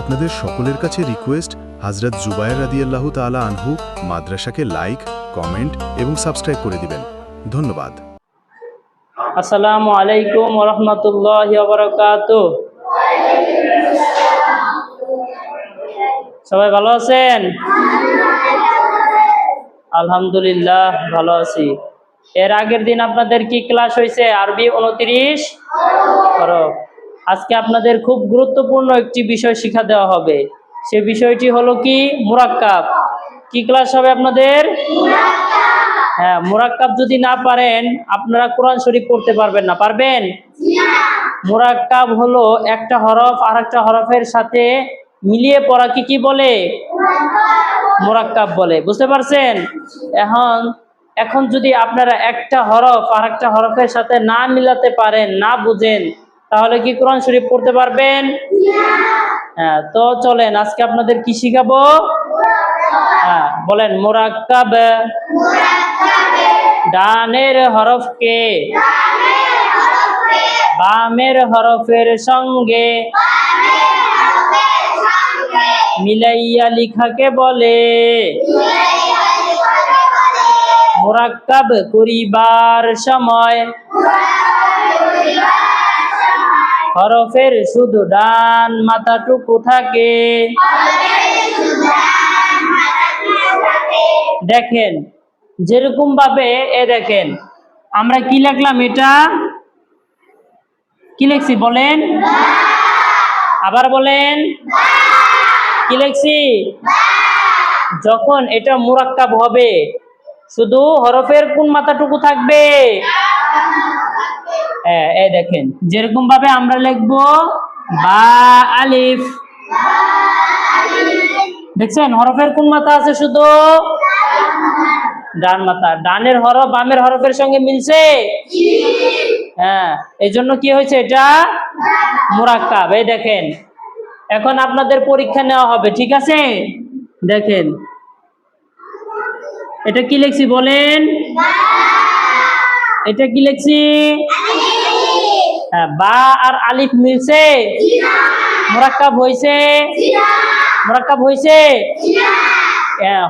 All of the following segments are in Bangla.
আপনাদের সকলের কাছে রিকোয়েস্ট, হযরত জুবায়ের রাদিয়াল্লাহু তাআলা আনহু মাদ্রাসাকে লাইক, কমেন্ট এবং সাবস্ক্রাইব করে দিবেন। ধন্যবাদ। আসসালামু আলাইকুম ওয়া রাহমাতুল্লাহি ওয়া বারাকাতুহু। সবাই ভালো আছেন? আলহামদুলিল্লাহ ভালো আছি। এর আগের দিন আপনাদের কি ক্লাস হয়েছে? আরবি 29 হরফ। আজকে আপনাদের খুব গুরুত্বপূর্ণ একটি বিষয় শিক্ষা দেওয়া হবে। সে বিষয়টি হলো কি? মুরাক্কাব। কি ক্লাস হবে আপনাদের? হ্যাঁ, মুরাক্কাব যদি না পারেন আপনারা কোরআন শরীফ পড়তে পারবেন না। পারবেন? মুরাক্কাব হলো একটা হরফ আর একটা হরফের সাথে মিলিয়ে পড়া কি বলে? মুরাক্কাব বলে। বুঝতে পারছেন? এখন যদি আপনারা একটা হরফ আর একটা হরফের সাথে না মিলাতে পারেন, না বুঝেন, তাহলে কি কোরআন শরীফ পড়তে পারবেন? হ্যাঁ, তো চলেন আজকে আপনাদের কি শিখাবো? হ্যাঁ, বলেন মুরাক্কাব। ডানের হরফকে বামের হরফের সঙ্গে মিলাইয়া লিখাকে বলে। মুরাক্কাব করিবার সময় হরফের শুধু ডান মাথাটুকু থাকে। দেখেন যেরকম ভাবে দেখেন আমরা কি লিখলাম, এটা কি লিখছি বলেন? আবার বলেন, কি লিখছি? যখন এটা মুরাক্কাব হবে শুধু হরফের কোন মাথাটুকু থাকবে? হ্যাঁ, এই দেখেন যেরকম ভাবে আমরা লিখবো বা আলিফ। দেখছেন হরফের কোন মাথা আছে? শুধু ডান মাথা। ডানের হরফ বামের হরফের সঙ্গে মিলছে? হ্যাঁ, এই জন্য কি হয়েছে? এটা মুরাক্কাব। এই দেখেন এখন আপনাদের পরীক্ষা নেওয়া হবে, ঠিক আছে? দেখেন এটা কি লিখছি বলেন? এটা কি লিখছি? হ্যাঁ, বা আর আলিফ মিলছে? মুরাক্কাব হয়েছে? মুরাক্কাব হয়েছে?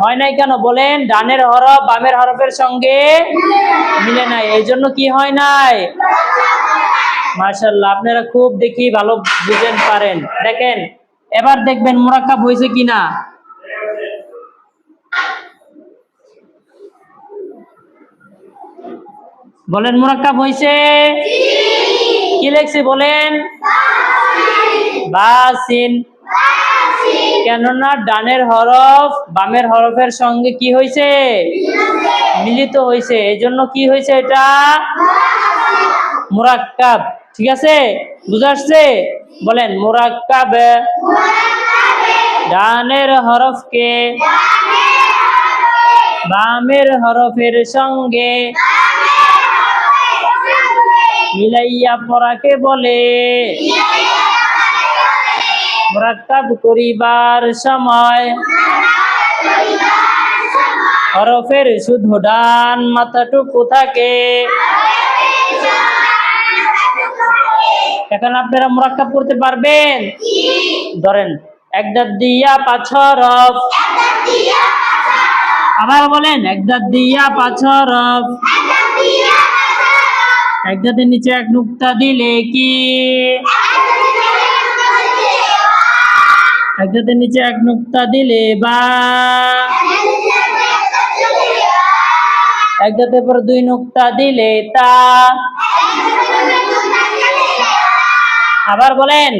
হয় নাই কেন বলেন? ডানের হরফ বামের হরফের সঙ্গে মিলে নাই, এই জন্য কি হয় নাই? মাশাআল্লাহ, আপনারা খুব দেখি ভালো বুঝেন পারেন। দেখেন এবার দেখবেন মুরাক্কাব হয়েছে কিনা। বলেন মুরাক্কাব হয়েছে? কি লিখছি বলেন? বাসিন। কেননা ডানের হরফ বামের হরফের সঙ্গে কি হয়েছে? মিলিত হয়েছে, এই জন্য কি হয়েছে? এটা মুরাক্কাব। ঠিক আছে, বুঝা আসছে? বলেন মুরাক্কাব ডানের হরফকে বামের হরফের সঙ্গে মিলাইয়া পড়াকে বলে। মুরাক্কাব করিবার সময় হরফের শুধু ডান মাথাটুকু থাকে। এখন আপনারা মুরাক্কাব করতে পারবেন? ধরেন এক দাঁত দিয়া 5 হরফ। আবার বলেন এক দাঁত দিয়া 5 হরফ। এক দাঁতের নিচে এক নুক্তা দিলে কি? এক দাঁতের নিচে এক নুক্তা দিলে বা। এক দাঁতের পর 2 নুক্তা দিলে তা। আবার বলেন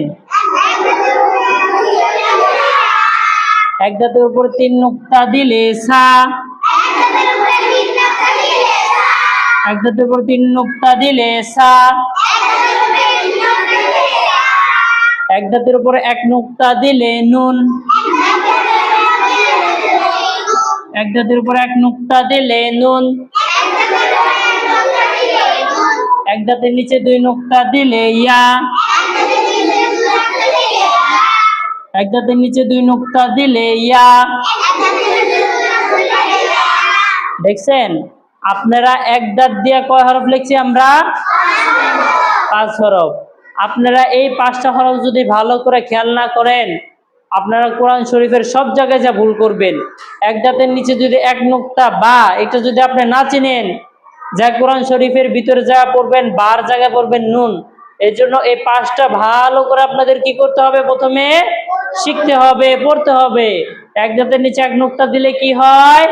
এক দাঁতের উপর 3 নুক্তা দিলে সা। এক দাঁতের উপর 3 নুক্তা দিলে সা। এক দাঁতের উপর 1 নুক্তা দিলে নুন। এক দাঁতের উপর 1 নুক্তা দিলে নুন। এক দাঁতের নিচে 2 নুক্তা দিলে ইয়া। এক দাঁতের নিচে 2 নুক্তা দিলে ইয়া। দেখছেন আপনারা এক দাঁত দিয়ে কয় হরফ লিখছি আমরা? 5 হরফ। আপনারা এই 5টা হরফ যদি ভালো করে খেয়াল না করেন আপনারা কোরআন শরীফের সব জায়গায় যা ভুল করবেন, এক দাঁতের নিচে যদি এক নুক্তা বা এটা যদি আপনি না চিনেন, যা কোরআন শরীফের ভিতরে যা পড়বেন বার জায়গায় পড়বেন নুন। এই জন্য এই পাঁচটা ভালো করে আপনাদের কি করতে হবে, প্রথমে শিখতে হবে, পড়তে হবে। এক দাঁতের নিচে এক নুক্তা দিলে কি হয়?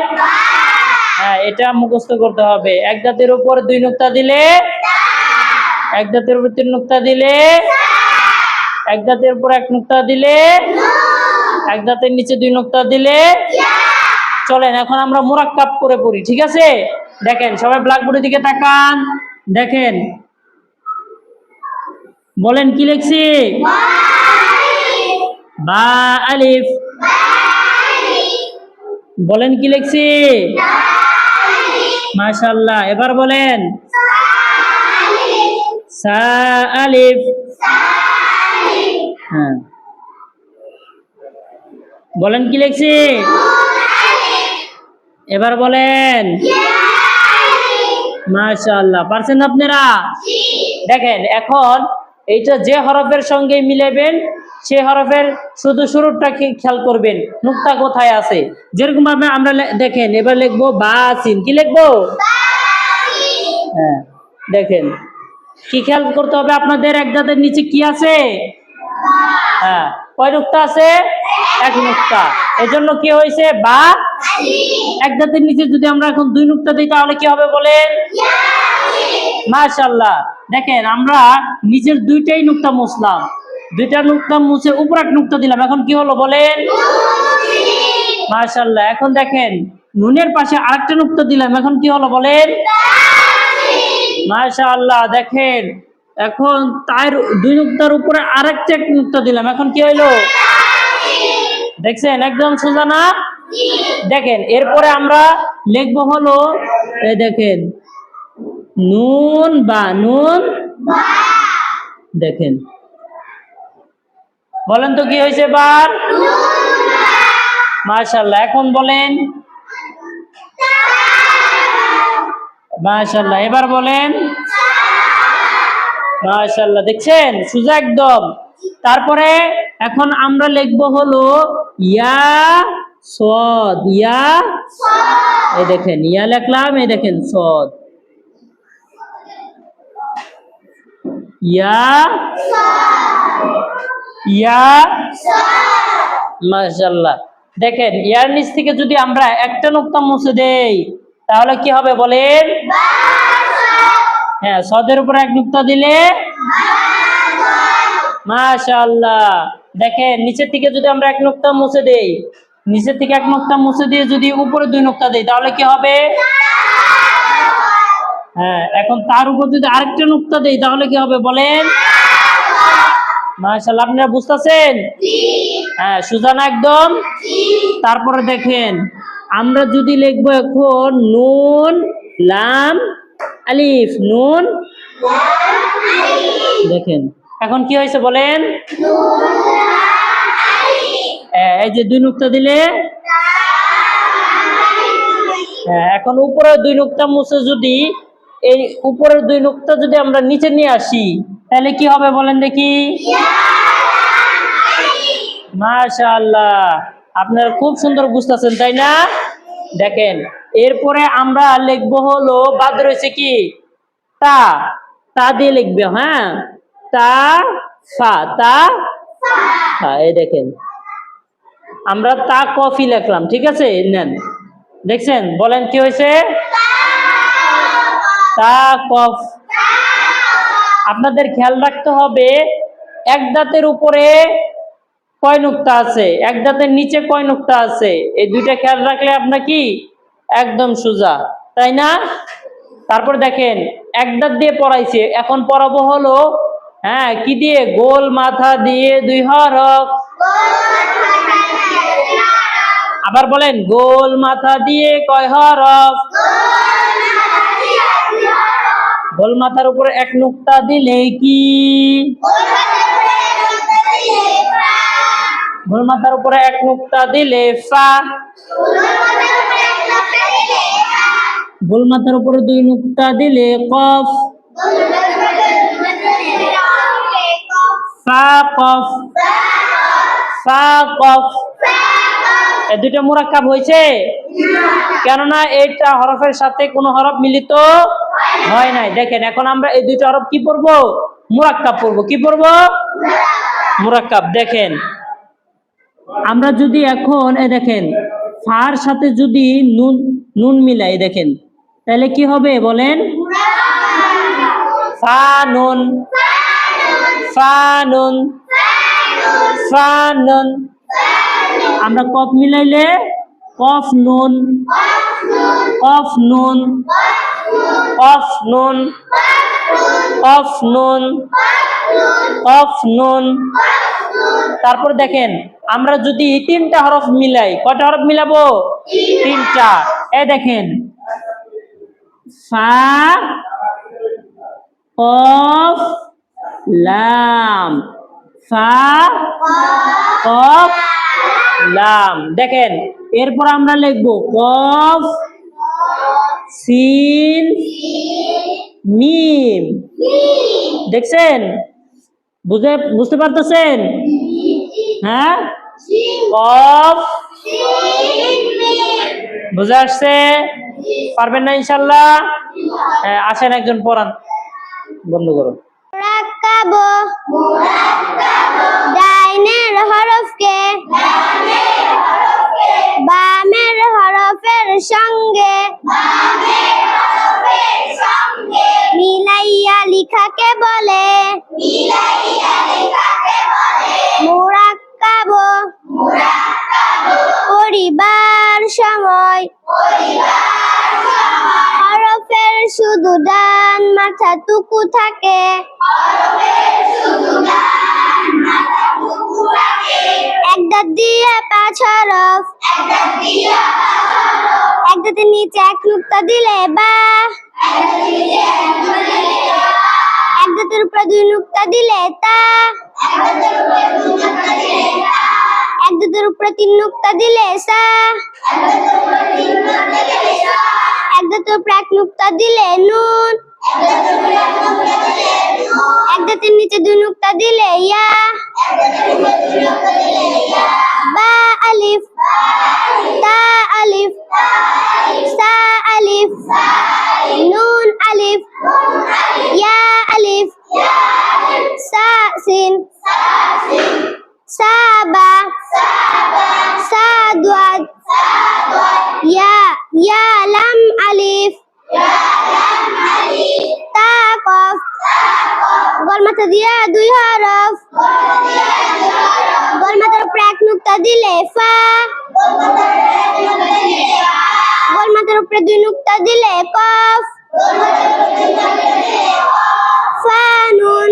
হ্যাঁ, এটা মুখস্থ করতে হবে। এক দাঁতের উপর দুই নুক্তা দিলে, এক দাঁতের উপর তিন নুক্তা দিলে, এক দাঁতের উপর এক নুক্তা দিলে, এক দাঁতের নিচে দুই নুক্তা দিলে। চলেন এখন আমরা মুরাক্কাব করে পড়ি, ঠিক আছে? দেখেন সবাই ব্ল্যাকবোর্ডের দিকে তাকান, দেখেন বলেন কি লিখছি? বা আলিফ। বলেন কি লিখছি? মাশাআল্লাহ। এবার বলেন সা আলিফ। হ্যাঁ, বলেন কি লিখছি? এবার বলেন মাশাআল্লাহ। পারছেন আপনারা? দেখেন এখন এইটা যে হরফের সঙ্গে মিলাবেন সে হরফের শুধু শুরুটা খেয়াল করবেন, নুক্তা কোথায় আছে। যেরকম ভাবে আমরা দেখেন এবার লিখবো বা সিন। কি লিখবো? হ্যাঁ, দেখেন কি খেয়াল করতে হবে আপনাদের, এক দাঁতের নিচে কি আছে? হ্যাঁ, কয় নুক্তা আছে? এক নুক্তা। এজন্য কি হয়েছে? বা। এক দাঁতের নিচে যদি আমরা এখন দুই নুক্তা দিই তাহলে কি হবে বলেন? মাশাআল্লাহ। দেখেন আমরা নিচের দুইটাই নুক্তা মুছলাম, দুইটা নুক্তা মুছে উপর এক নুক্তা দিলাম, এখন কি হলো বলেন? মাশাআল্লাহ। এখন দেখেন নুনের পাশে আরেকটা নুক্তা দিলাম, এখন কি হলো বলেন? মাশাআল্লাহ। দেখেন এখন তার দুই নুক্তার উপরে আরেকটা এক নুক্তা দিলাম, এখন কি হইলো? দেখছেন একদম সোজা না? দেখেন এরপরে আমরা লিখবো হলো, এই দেখেন নুন বা, নুন। দেখেন বলেন তো কি হয়েছে এবার? মাশাআল্লাহ। এখন বলেন মাশাআল্লাহ। এবার বলেন মাশাআল্লাহ। দেখছেন সোজা একদম। তারপরে এখন আমরা লিখবো হলো ইয়া সদ। ইয়া, এই দেখেন ইয়া লিখলাম, এই দেখেন সদ। ইয়া, ইয়া। মাশাআল্লাহ। দেখেন ইয়ার নিচ থেকে যদি আমরা একটা নুক্তা মুছে দেই তাহলে কি হবে বলেন? হ্যাঁ, সদের উপর এক নুক্তা দিলে। মাশাআল্লাহ। দেখেন নিচের থেকে যদি আমরা এক নুক্তা মুছে দেই, নিচের থেকে এক নুক্তা মুছে দিয়ে যদি উপরে দুই নুক্তা দেই তাহলে কি হবে? হ্যাঁ, এখন তার উপর যদি আরেকটা নুক্তা দেই তাহলে কি হবে বলেন? মাশাআল্লাহ। আপনারা বুঝতেছেন? হ্যাঁ, সোজা না একদম? তারপরে দেখেন আমরা যদি লিখবো এখন নুন লাম আলিফ। নুন, দেখেন এখন কি হয়েছে বলেন? এই যে দুই নুক্তা দিলে, হ্যাঁ, এখন উপরে দুই নুক্তা মুছে যদি এই উপরের দুই নুক্তা যদি আমরা নিচে নিয়ে আসি তাহলে কি হবে বলেন দেখি? মাশাআল্লাহ। আপনারা খুব সুন্দর বুঝতেছেন তাই না? দেখেন এরপরে আমরা লিখবো হলো, বাদ রয়েছে কি? তা। তা দিয়ে লিখবে। হ্যাঁ, তা ফা। তা ফা। এই দেখেন আমরা তা কফি লিখলাম, ঠিক আছে? নেন, দেখছেন? বলেন কি হয়েছে? তা কফ। আপনাদের খেয়াল রাখতে হবে এক দাঁতের উপরে কয় নুক্তা আছে, এক দাঁতের নিচে কয় নুক্তা আছে, এই দুইটা খেয়াল রাখলে আপনার কি একদম সোজা, তাই না? তারপর দেখেন এক দাঁত দিয়ে পড়াইছে, এখন পড়াবো হলো হ্যাঁ কি দিয়ে? গোল মাথা দিয়ে দুই হরফ। আবার বলেন গোল মাথা দিয়ে কয় হরফ? গোল মাথার উপরে এক নুক্তা দিলে কি? গোল মাথার উপরে এক নুক্তা দিলে ফা। গোল মাথার উপরে দুই নুক্তা দিলে কফ। ফা কফ। ফা কফ, এই দুইটা মুরাক্কাব হয়েছে? কেননা এইটা হরফের সাথে কোনো হরফ মিলিত হয় নাই। দেখেন এখন আমরা এই দুইটা হরফ কি পড়বো? মুরাক্কাব পড়বো। কি পড়বো? মুরাক্কাব। দেখেন আমরা যদি এখন দেখেন ফার সাথে যদি নুন নুন মিলাই দেখেন তাহলে কি হবে বলেন? ফা নুন, ফা নুন, ফা নুন। আমরা কফ মিলাইলে কফ নুন, কফ নুন, কফ নুন, কফ নুন, কফ নুন। তারপর দেখেন আমরা যদি তিনটা হরফ মিলাই, কয়টা হরফ মিলাবো? তিনটা। দেখেন ফা কফ লাম, ফা কফ লাম। দেখেন এরপর আমরা লিখবো কফ সিন মিম। দেখছেন? বুঝতে পারতেছেন? হ্যাঁ, কফ বুঝে আসছে? পারবেন না ইনশাল্লাহ? আসেন একজন পড়ান, বন্ধ করো। মুরাক্কাব, ডাইনের হরফকে বামের হরফের সঙ্গে মিলাইয়া লিখাকে বলে মুরাক্কাব। পড়িবার সময় হরফের শুধু ডান মাথাটুকু থাকে, এক দাঁত দিয়ে 5 হরফ, এক দাঁতের নিচে 1 নুক্তা দিলে বা, এক দাঁতের উপরে 2 নুক্তা দিলে তা, এক দাঁতের উপরে 3 নুক্তা দিলে সা, এক দাঁতের উপরে 1 নুক্তা দিলে নুন, এক দাঁতের নিচে 2 নুক্তা দিলে ইয়া। বা আলিফ, তা আলিফ, সা আলিফ, নুন আলিফ, ইয়া আলিফ, সা সিন, সা বা, সা দাদ, ইয়া লাম আলিফ, তা কফ। গোল মাথা দিয়া 2 হরফ, গোল মাথার উপরে 1 নুক্তা দিলে ফা, গোল মাথার উপরে 2 নুক্তা দিলে কফ। ফা নুন,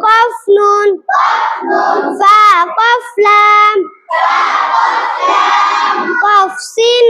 কফ নুন, ফা কফ লাম, কফ সিন